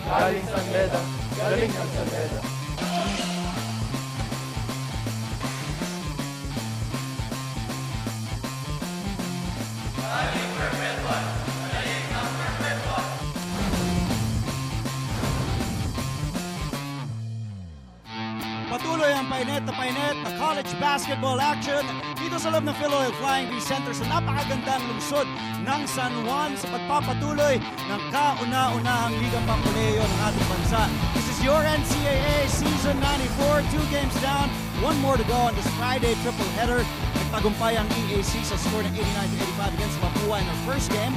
galing San Beda, galing ng San Beda. Patuloy ang painit na college basketball action dito sa loob ng Philoil Flying V Center sa napakagandang lungsod ng San Juan sa pagpapatuloy ng kauna-unahang Liga Colegio ng ating bansa. This is your NCAA Season 94, 2 games down, 1 more to go on this Friday triple header. Nagtagumpay ang EAC sa score ng 89-85 against Mapua in their first game.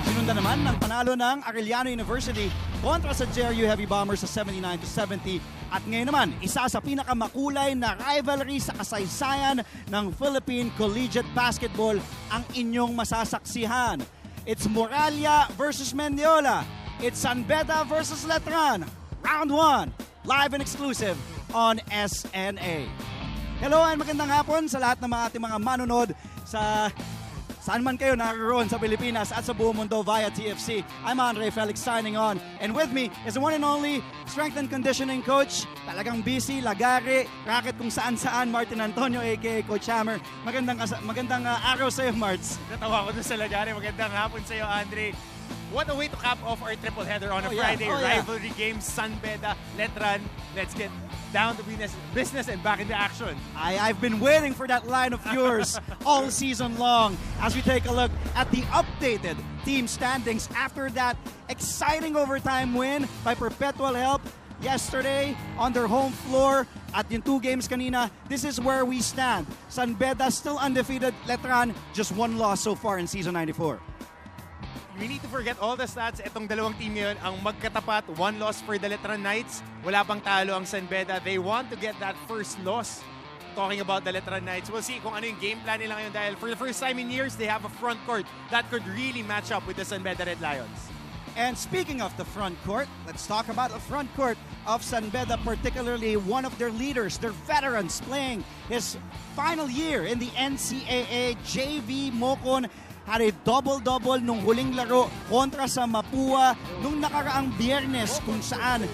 Sinundan naman ng panalo ng Arellano University kontra sa JRU Heavy Bombers sa 79-70. At ngayon naman, isa sa pinakamakulay na rivalry sa kasaysayan ng Philippine Collegiate Basketball ang inyong masasaksihan. It's Moralia versus Mendiola. It's San Beda versus Letran. Round 1, live and exclusive on SNA. Hello and magandang hapon sa lahat ng ating mga manunod sa saan man kayo naroon sa Pilipinas at sa buong mundo via TFC. I'm Andre Felix signing on. And with me is the one and only strength and conditioning coach. Talagang busy, lagari, racket kung saan-saan, Martin Antonio aka Coach Hammer. Magandang araw sa iyo, Marts. Natawa ko dun sa lagari. Magandang hapon sa iyo, Andre. What a way to cap off our triple header on a Friday rivalry game. San Beda, Letran. Let's get down to business and back into action. I've been waiting for that line of yours all season long as we take a look at the updated team standings after that exciting overtime win by Perpetual Help yesterday on their home floor. At yung 2 games kanina, this is where we stand. San Beda still undefeated. Letran just 1 loss so far in season 94. We need to forget all the stats. Itong dalawang team ngayon ang magkatapat. 1 loss for the Letran Knights. Wala pang talo ang San Beda. They want to get that first loss. Talking about the Letran Knights, we'll see kung ano yung game plan nila ngayon dahil for the first time in years, they have a front court that could really match up with the San Beda Red Lions. And speaking of the front court, let's talk about the front court of San Beda, particularly one of their leaders, their veterans playing his final year in the NCAA. JV Mocon had a double-double nung huling laro kontra sa Mapua nung nakaraang Biyernes kung saan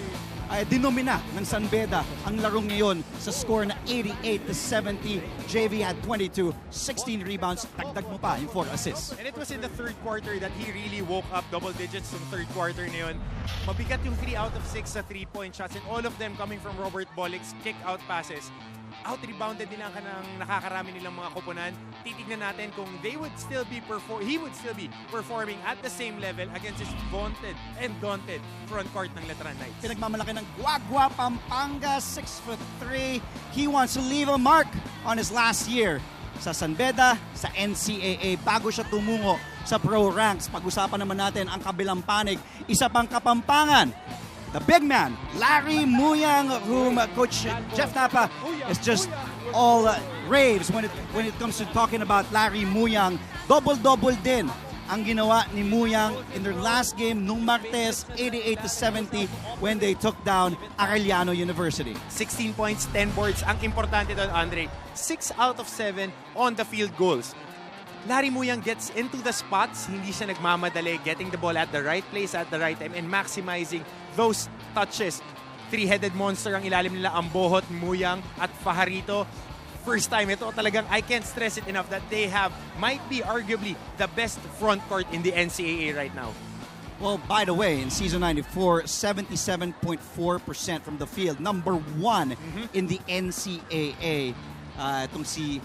dinomina ng San Beda ang laro ngayon sa score na 88-70. JV had 22, 16 rebounds, dagdag mo pa yung 4 assists. And it was in the third quarter that he really woke up double digits yung third quarter na yun. Mabigat yung 3 out of 6 sa 3-point shots and all of them coming from Robert Bolic's kick-out passes. Out-rebounded nila ang nakakarami nilang mga koponan. Titignan natin kung he would still be performing at the same level against his vaunted and daunted front court ng Letran Knights. Pinagmamalaki ng Guagua, Pampanga, 6'3". He wants to leave a mark on his last year sa San Beda, sa NCAA, bago siya tumungo sa pro ranks. Pag-usapan naman natin ang kabilang panig. Isa pang Kapampangan, the big man, Larry Muyang, whom Coach Jeff Napa is just all raves when it comes to talking about Larry Muyang. Double-double din ang ginawa ni Muyang in their last game nung Martes, 88-70 when they took down Arellano University. 16 points, 10 boards. Ang importante doon, Andre, 6 out of 7 on the field goals. Larry Muyang gets into the spots, hindi siya nagmamadali, getting the ball at the right place at the right time and maximizing those touches. 3-headed monster ang ilalim nila, ang Bohot, Muyang at Fajarito. First time ito talagang, I can't stress it enough that they have, might be arguably the best front court in the NCAA right now. Well, by the way, in season 94, 77.4% from the field. Number 1 in the NCAA. Itong si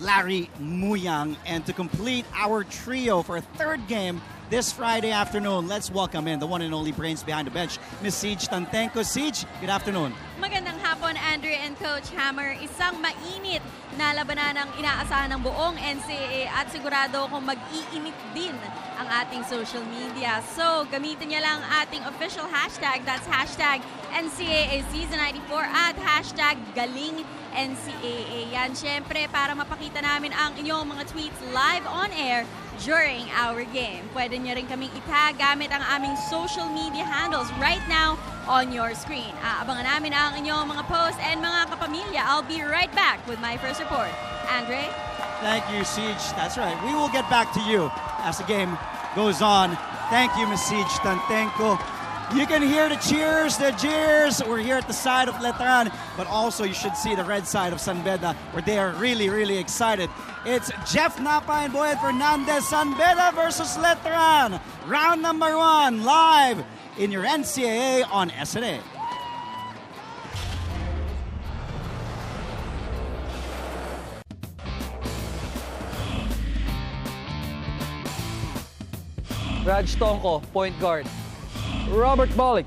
Larry Muyang. And to complete our trio for a third game this Friday afternoon, let's welcome in the one and only brains behind the bench, Ms. Siege Tantenko. Siege, good afternoon. Magandang hapon, Andrew and Coach Hammer. Isang mainit na labanan ang inaasahan ng buong NCAA at sigurado kung mag-iinit din ang ating social media. So, gamitin niya lang ating official hashtag. That's hashtag NCAA Season 94 at hashtag Galing NCAA. Yan, syempre, para mapakita namin ang inyong mga tweets live on air during our game. Pwede niyo rin kaming itag gamit ang aming social media handles right now on your screen. Aabangan namin ang inyong mga posts and mga kapamilya. I'll be right back with my first report. Andre? Thank you, Siege. That's right. We will get back to you as the game goes on. Thank you, Ms. Siege Tantenko. You can hear the cheers, the jeers. We're here at the side of Letran, but also you should see the red side of San Beda, where they are really, really excited. It's Jeff Napa and Boyd Fernandez, San Beda versus Letran. Round number 1, live in your NCAA on SNA. Raj Tonko, point guard. Robert Bolick,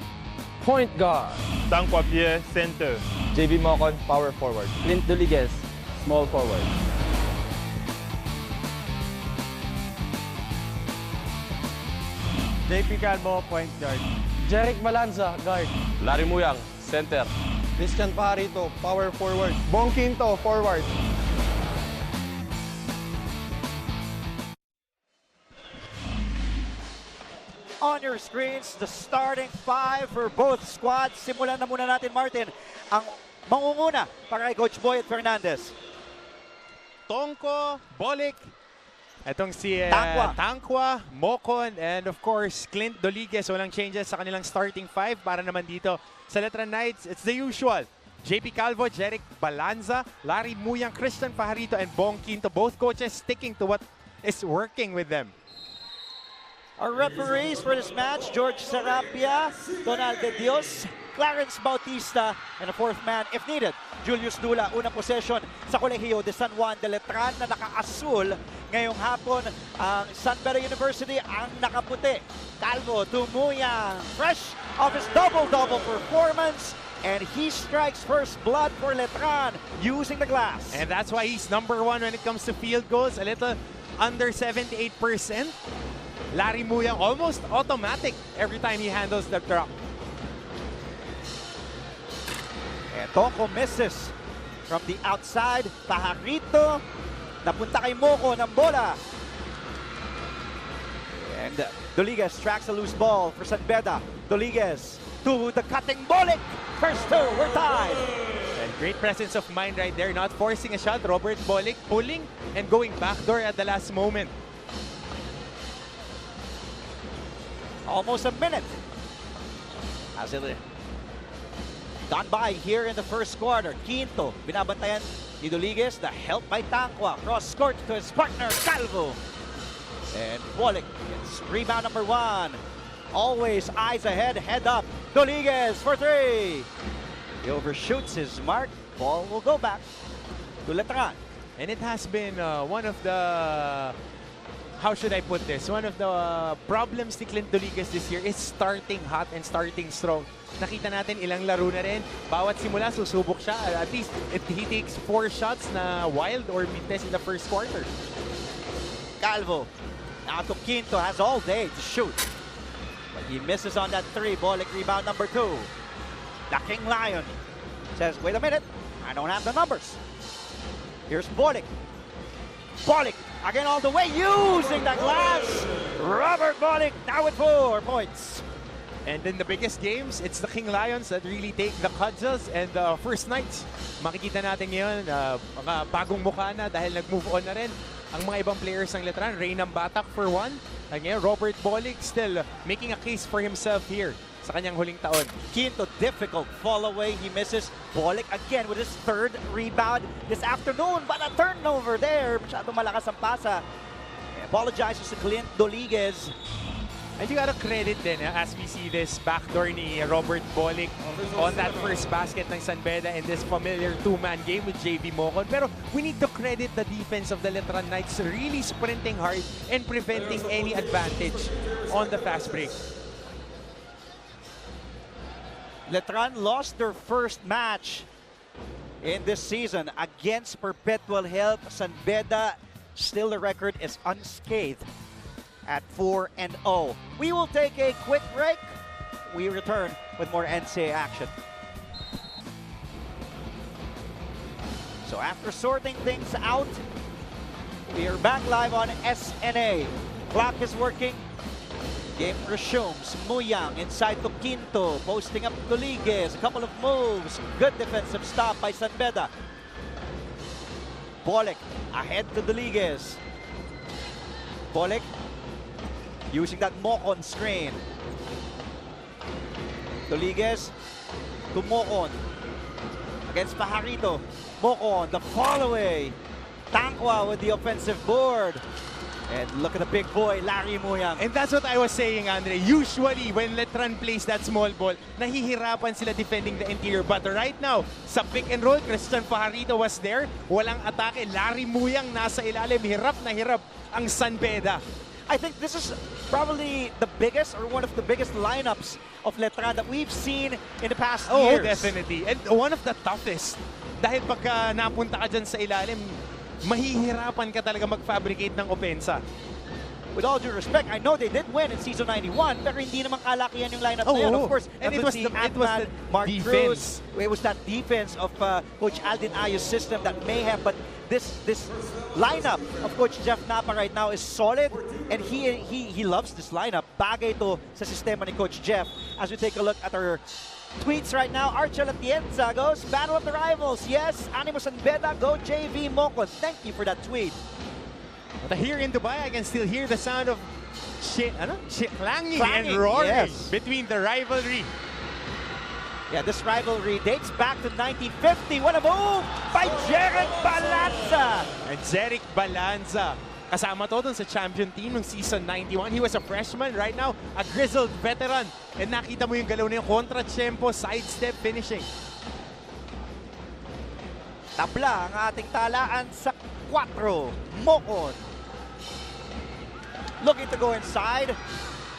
point guard. Tangkwa Pierre, center. JB Mocon, power forward. Clint Duliges, small forward. JP Calvo, point guard. Jeric Balanza, guard. Larry Muyang, center. Christian Pajarito, power forward. Bong Quinto, forward. On your screens, the starting 5 for both squads. Simulan na muna natin, Martin, ang mangunguna para kay Coach Boyd Fernandez. Tonko, Bolick, itong si Tangkwa. Tangkwa, Mocon, and of course, Clint Duliges. Walang changes sa kanilang starting 5 para naman dito sa Letran Knights. It's the usual. JP Calvo, Jeric Balanza, Larry Muyang, Christian Pajarito, and Bong Quinto. Both coaches sticking to what is working with them. Our referees for this match, George Sarapia, Donald De Dios, Clarence Bautista, and a fourth man, if needed, Julius Dula. Unang possession sa Colegio de San Juan de Letran na naka-asul. Ngayong hapon, ang San Beda University ang nakaputi. Calvo Tumuyang, fresh off his double-double performance, and he strikes first blood for Letran using the glass. And that's why he's number 1 when it comes to field goals. A little under 78%. Larry Muyang almost automatic every time he handles the truck. And Tonko misses from the outside. Pajarito, napunta kay Moko ng bola. And Duliges tracks a loose ball for San Beda. Duliges to the cutting Bolick. First 2, we're tied. And great presence of mind right there, not forcing a shot. Robert Bolick pulling and going backdoor at the last moment. Almost a minute as it gone by here in the first quarter. Quinto, binabantayan ni Duliges. The help by Tangkwa. Cross court to his partner, Calvo. And Bolick gets rebound number 1. Always eyes ahead, head up. Duliges for 3. He overshoots his mark. Ball will go back to Letran. And it has been one of the, how should I put this? One of the problems ni Clint Duliges this year is starting hot and starting strong. Nakita natin ilang laro na rin. Bawat simula, susubok siya. At least he takes 4 shots na wild or mid-test in the first quarter. Calvo. Now to Quinto, has all day to shoot. But he misses on that 3. Bolick rebound number 2. The King Lion says, wait a minute, I don't have the numbers. Here's Bolick. Bolick again all the way, using the glass. Robert Bolick now with 4 points. And in the biggest games, it's the King Lions that really take the cudgels and the first nights. Makikita natin ngayon, mga bagong mukha na dahil nag-move on na rin ang mga ibang players ng Letran. Reynam Batak for 1. And ngayon, Robert Bolick still making a case for himself here sa kanyang huling taon. Quinto, difficult fall away. He misses. Bolick again with his 3rd rebound this afternoon. But a turnover there. Masyadong malakas ang pasa. Apologizes to Clint Duliges. And you gotta credit din as we see this backdoor ni Robert Bolick on that first basket ng San Beda in this familiar 2-man game with JV Mocon. Pero we need to credit the defense of the Letran Knights really sprinting hard and preventing any advantage on the fast break. Letran lost their first match in this season against Perpetual Health. San Beda, still the record is unscathed at 4-0. We will take a quick break. We return with more NCAA action. So after sorting things out, we are back live on SNA. Clock is working. Game resumes. Muyang inside to Quinto, posting up Duliges. A couple of moves. Good defensive stop by San Beda. Bolick ahead to Duliges. Bolick using that Mocon screen. Rodriguez to Mocon. Against Pajarito. Mocon, the fall away. Tangwa with the offensive board. And look at the big boy, Larry Muyang. And that's what I was saying, Andre. Usually, when Letran plays that small ball, nahihirapan sila defending the interior. But right now, sa pick and roll, Christian Pajarito was there. Walang atake. Larry Muyang nasa ilalim. Hirap na hirap ang San Beda. I think this is probably the biggest or one of the biggest lineups of Letran that we've seen in the past years. Oh, definitely. And one of the toughest. Dahil pagka napunta ka dyan sa ilalim, mahihirapan ka talaga mag-fabricate ng opensa. With all due respect, I know they did win in season 91, pero hindi naman kalakihan yung lineup na yun. Of course, and it was the Mark defense. Cruz. It was that defense of Coach Aldin Ayos' system that may have, but this lineup of Coach Jeff Napa right now is solid, and he loves this lineup. Bagay to sa sistema ni Coach Jeff. As we take a look at our tweets right now, Archel Atienza goes, Battle of the Rivals. Yes, Animus and Beda, go JV Mocon. Thank you for that tweet. But here in Dubai, I can still hear the sound of clanging and roaring between the rivalry. Yeah, this rivalry dates back to 1950. What a move by Jeric Balanza! And Jeric Balanza, kasama to dun sa champion team ng season 91. He was a freshman, right now a grizzled veteran. And nakita mo yung galaw na yung kontra-tsempo, sidestep finishing. Tabla ang ating talaan sa 4. Mocon. Looking to go inside.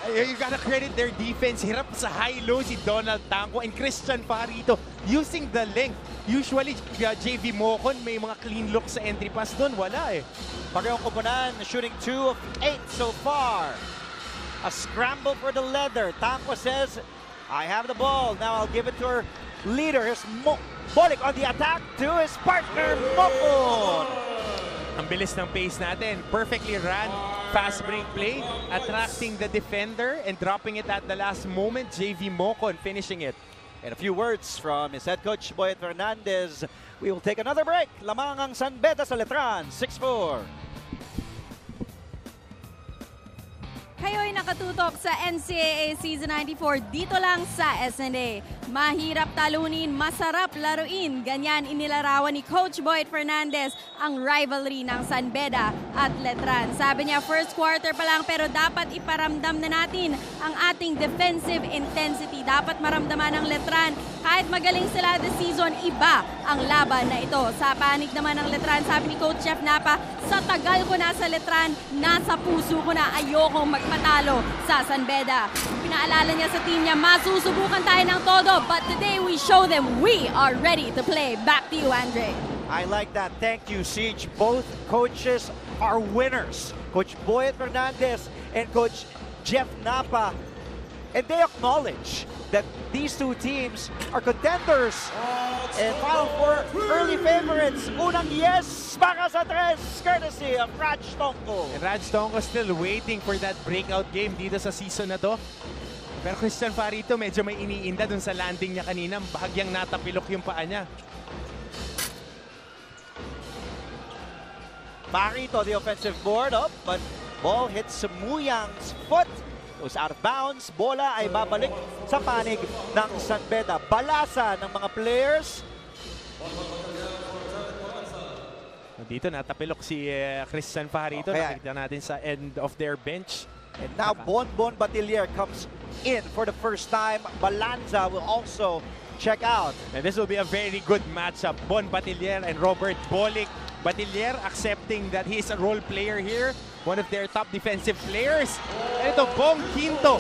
You gotta credit their defense. Hirap sa high-low si Donald Tanco and Christian Pajarito using the length. Usually, JV Mocon may mga clean look sa entry pass doon. Wala eh. Parehong koponan, shooting 2 of 8 so far. A scramble for the leather. Tanco says, I have the ball. Now I'll give it to our leader. Here's Bolik on the attack to his partner, Mocon. Ang bilis ng pace natin. Perfectly ran. Fast break play. Attracting the defender and dropping it at the last moment. JV Mocon finishing it. And a few words from his head coach, Boyet Fernandez. We will take another break. Lamang ang San Beda sa Letran, 6-4. Kayo'y nakatutok sa NCAA Season 94 dito lang sa SNA. Mahirap talunin, masarap laruin. Ganyan inilarawan ni Coach Boyet Fernandez ang rivalry ng San Beda at Letran. Sabi niya, first quarter pa lang pero dapat iparamdam na natin ang ating defensive intensity. Dapat maramdaman ng Letran. Kahit magaling sila this season, iba ang laban na ito. Sa panig naman ng Letran, sabi ni Coach Jeff Napa, sa tagal ko na sa Letran, nasa puso ko na ayokong magmatalo sa San Beda. Pinaalala niya sa team niya, masusubukan tayo ng todo, but today we show them we are ready to play. Back to you, Andre. I like that. Thank you, Siege. Both coaches are winners. Coach Boyet Fernandez and Coach Jeff Napa. And they acknowledge that these two teams are contenders and Final Four early favorites. Unang yes para sa tres, courtesy of Raj Tonko. And Raj Tonko still waiting for that breakout game dito sa season na to. Pero Christian Pajarito medyo may iniinda dun sa landing niya kanina. Bahagyang natapilok yung paa niya. Pajarito, the offensive board up, but ball hits Muyang's foot. Goes out of bounds. Bola ay babalik sa panig ng San Beda. Balasa ng mga players. Dito natapilok si Christian Pajarito. Nakikita natin sa end of their bench. And now Bonbon Batillier comes in for the first time. Balanza will also check out. And this will be a very good matchup. Bon Batillier and Robert Bolik. Batillier accepting that he is a role player here. One of their top defensive players. And ito, Bong Quinto,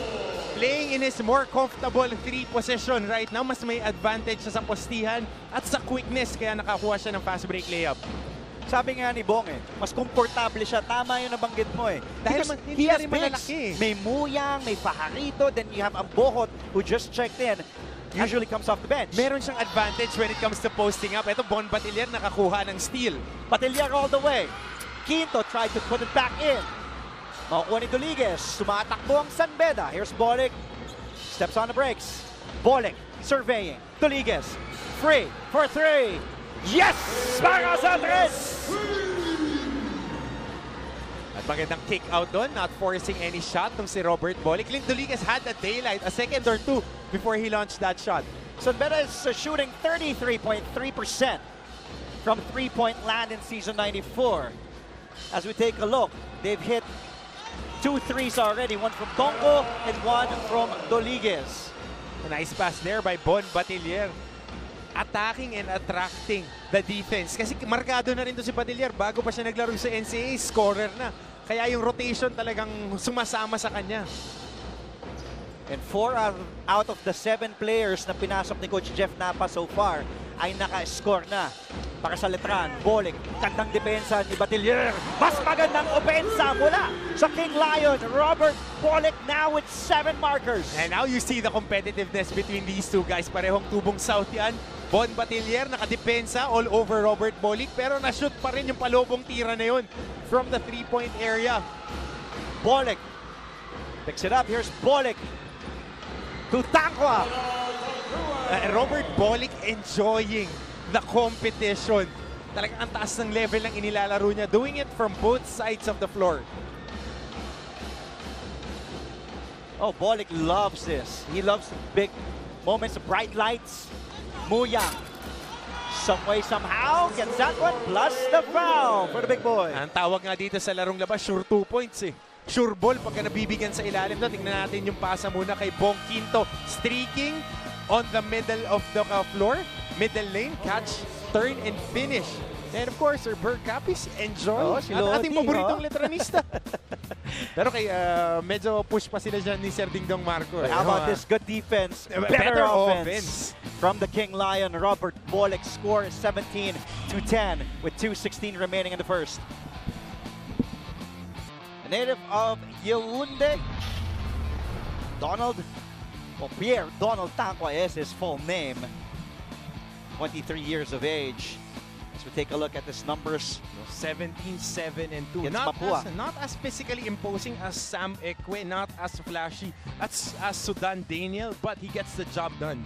playing in his more comfortable 3 position right now. Mas may advantage siya sa postihan at sa quickness, kaya nakakuha siya ng fast break layup. Sabi nga ni Bong mas komportable siya. Tama yung nabanggit mo Dahil he has rin malalaki. May Muyang, may Pajarito, then you have Ambohot who just checked in. Usually comes off the bench. Meron siyang advantage when it comes to posting up. Ito, Bon Batillier nakakuha ng steal. Batillier all the way. Quinto tried to put it back in. Makukuha ni Duliges. Sumatakbo ang San Beda. Here's Bolik. Steps on the brakes. Bolik surveying. Duliges. Free for 3. Yes! Para sa tres! At magandang kick out doon, not forcing any shot ng si Robert Bolick. Clint Duligas had the daylight, a second or two before he launched that shot. So Beda is shooting 33.3% from three-point land in season 94. As we take a look, they've hit 2 threes already, one from Tonko and one from Duligas. A nice pass there by Bon Batillier. Attacking and attracting the defense. Kasi markado na rin to si Batillier. Bago pa siya naglaro sa NCAA, scorer na. Kaya yung rotation talagang sumasama sa kanya. And 4 out of the 7 players na pinasok ni Coach Jeff Napa so far ay naka-score na. Para sa Letran, Bolick, gandang depensa ni Batillier. Mas magandang opensa mula sa King Lion. Robert Bolick now with 7 markers. And now you see the competitiveness between these two guys. Parehong tubong South yan. Bon Batillier nakadepensa all over Robert Bolick, pero na-shoot pa rin yung palobong tira na yun from the 3-point area. Bolick picks it up. Here's Bolick to Tangwa. Robert Bolick enjoying the competition. Talagang ang taas ng level ng inilalaro niya. Doing it from both sides of the floor. Oh, Bolick loves this. He loves big moments of bright lights. Muyang, some way, somehow, gets that one, plus the foul for the big boy. Ang tawag nga dito sa larong labas, sure 2 points eh. Sure ball pagka nabibigyan sa ilalim na. Tingnan natin yung pasa muna kay Bong Quinto. Streaking on the middle of the floor. Middle lane, catch, turn, and finish. And of course, Sir Berg Capis, enjoy. Si Ang ating Lodi, paboritong letranista. Pero kay medyo push pa sila dyan ni Sir Dingdong Marco. How about this good defense, better offense from the King Lion. Robert Bolick scores 17-10 with 2:16 remaining in the first. A native of Yaounde, Pierre Donald Tangwa is his full name. 23 years of age. As we take a look at his numbers, 17-7-2. Not as physically imposing as Sam Ekwe, not as flashy as Sudan Daniel, but he gets the job done.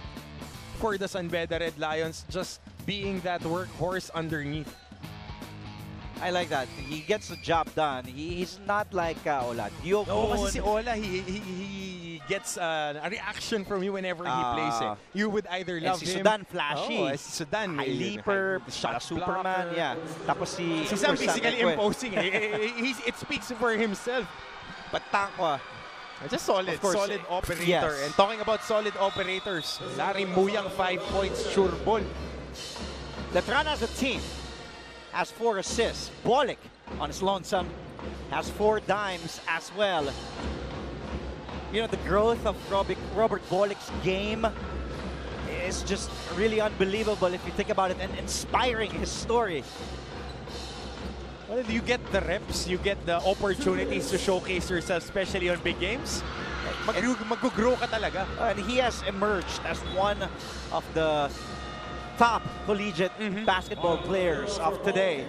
For the San Beda Red Lions, just being that workhorse underneath. I like that. He gets the job done. He's not like Ola. No, kasi si Ola, he gets a reaction from you whenever he plays it. You would either love si him. Sudan flashy. Si Sudan. High leaper, shot Superman. blocker. Yeah. Tapos si Sam physically imposing. It speaks for himself. But Tangwa, just solid operator. Yes. And talking about solid operators, Larry Muyang 5 points, sure ball. Letran as a team has 4 assists. Bolick on his lonesome has 4 dimes as well. You know, the growth of Robert Bolick's game is just really unbelievable if you think about it, and inspiring his story. Well, you get the reps, you get the opportunities to showcase yourself, especially on big games. Mag-grow ka talaga. And he has emerged as one of the top collegiate basketball players of today.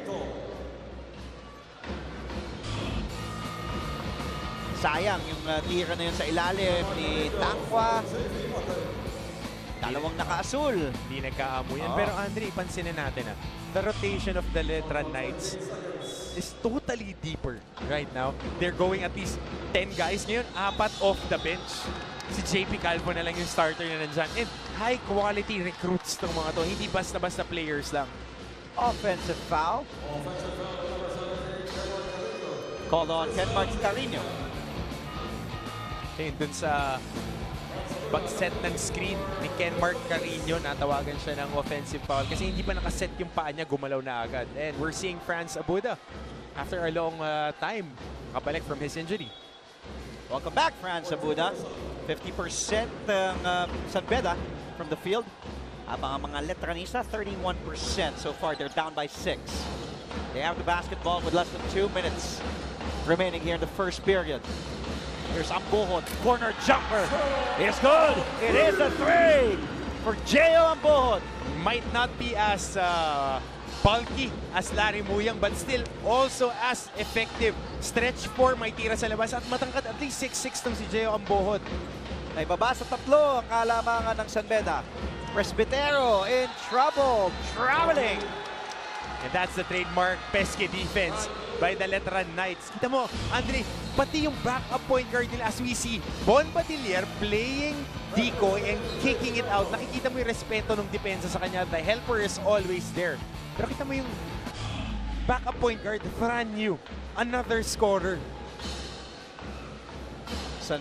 Sayang yung tira na yun sa ilalim ni Tangwa. Dalawang naka-asul. Hindi nagkaamoy yan. Pero Andre, pansinin natin the rotation of the Letran Knights is totally deeper right now. They're going at least 10 guys. Ngayon, 4 off the bench. Si JP Calvo na lang yung starter na nandyan. And high quality recruits tong mga to. Hindi basta-basta players lang. Offensive foul. Called on Kenmark Carino. Ayun, dun sa pag-set ng screen ni Kenmark Carino, natawagan siya ng offensive foul kasi hindi pa nakaset yung paa niya, gumalaw na agad. And we're seeing Franz Abuda after a long time kabalik from his injury. Welcome back, Franz Abuda. 50% ng San Beda from the field. Habang ang mga Letranista, 31% so far. They're down by 6. They have the basketball with less than 2 minutes remaining here in the first period. Here's Ambohon, corner jumper. It's good. It is a 3 for J.O. Ambohon. Might not be as bulky as Larry Muyang, but still also as effective. Stretch 4, may tira sa labas at matangkad at least 6'6" tong si J.O. Ambohon. Naibaba sa 3 ang kalamangan ng San Beda. Presbitero in trouble, traveling. And that's the trademark pesky defense by the Letran Knights. Kita mo, Andre, pati yung backup point guard nila as we see, Bon Batilier playing decoy and kicking it out. Nakikita mo yung respeto ng depensa sa kanya. The helper is always there. Pero kita mo yung backup point guard, Fran Yu, another scorer.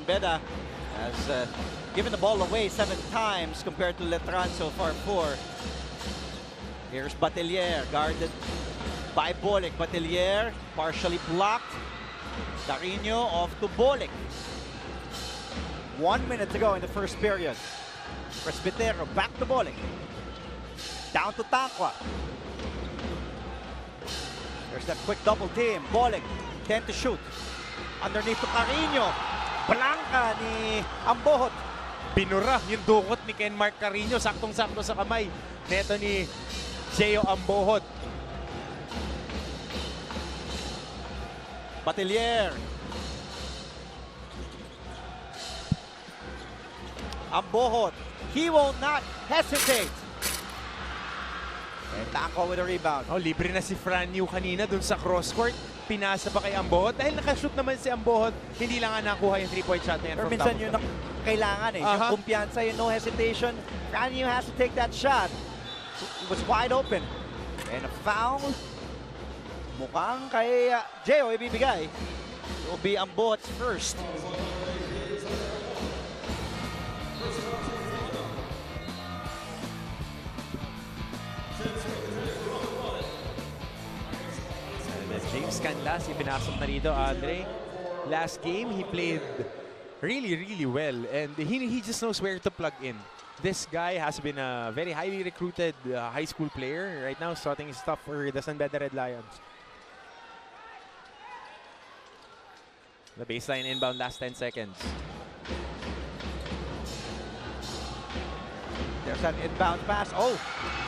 Beda has given the ball away 7 times compared to Letran so far 4. Here's Batilier, guarded by Bolic. Batilier partially blocked. Carino off to Bolic. 1 minute to go in the first period. Presbitero back to Bolic. Down to Taqwa. There's that quick double team. Bolic, 10 to shoot. Underneath to Carino. Blanca ni Ambohot. Binura yung dukot ni Ken Mark Carino. Saktong-sakto sa kamay neto ni Gio Ambohot. Batilier. Ambohot. He will not hesitate. And Taqwa with a rebound. Oh, libre na si Fran Yu kanina dun sa cross-court. Pinasa pa kay Ambohot. Dahil nakashoot naman si Ambohot, hindi lang nga nakuha yung 3-point shot na yan. Pero minsan yun ang kailangan eh. Yung kumpiyansa, yung no hesitation. Fran Yu has to take that shot. It was wide open. And a foul. Mukhang kay Gio ibibigay. It will be Ambohot's first. James Canlas, ipinasok na rito, Andre. Last game, he played really, really well. And he just knows where to plug in. This guy has been a very highly recruited high school player. Right now, starting his stuff for the Beda Red Lions. The baseline inbound, last 10 seconds. There's an inbound pass. Oh,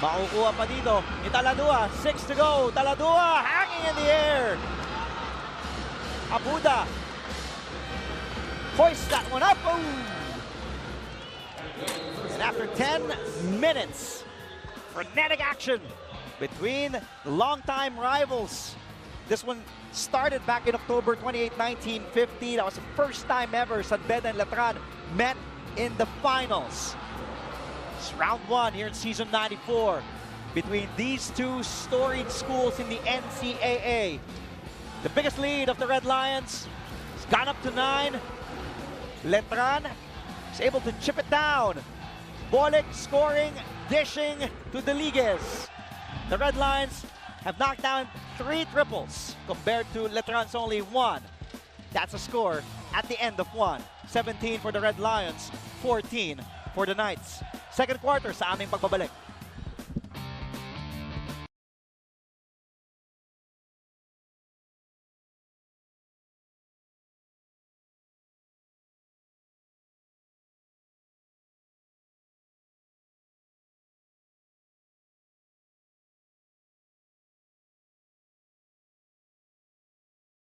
makukuha pa dito ni Taladua. 6 to go. Taladua hanging in the air. Abuda. Hoist that one up. Oh. And after 10 minutes, frenetic action between the longtime rivals. This one started back in October 28, 1950. That was the first time ever Beda and Letran met in the finals. It's round 1 here in season 94 between these two storied schools in the NCAA. The biggest lead of the Red Lions has gone up to 9. Letran is able to chip it down. Bolic scoring, dishing to the Ligues. The Red Lions have knocked down 3 triples compared to Letran's only 1. That's a score at the end of 1. 17 for the Red Lions, 14 for the Knights. Second quarter sa aming pagbabalik.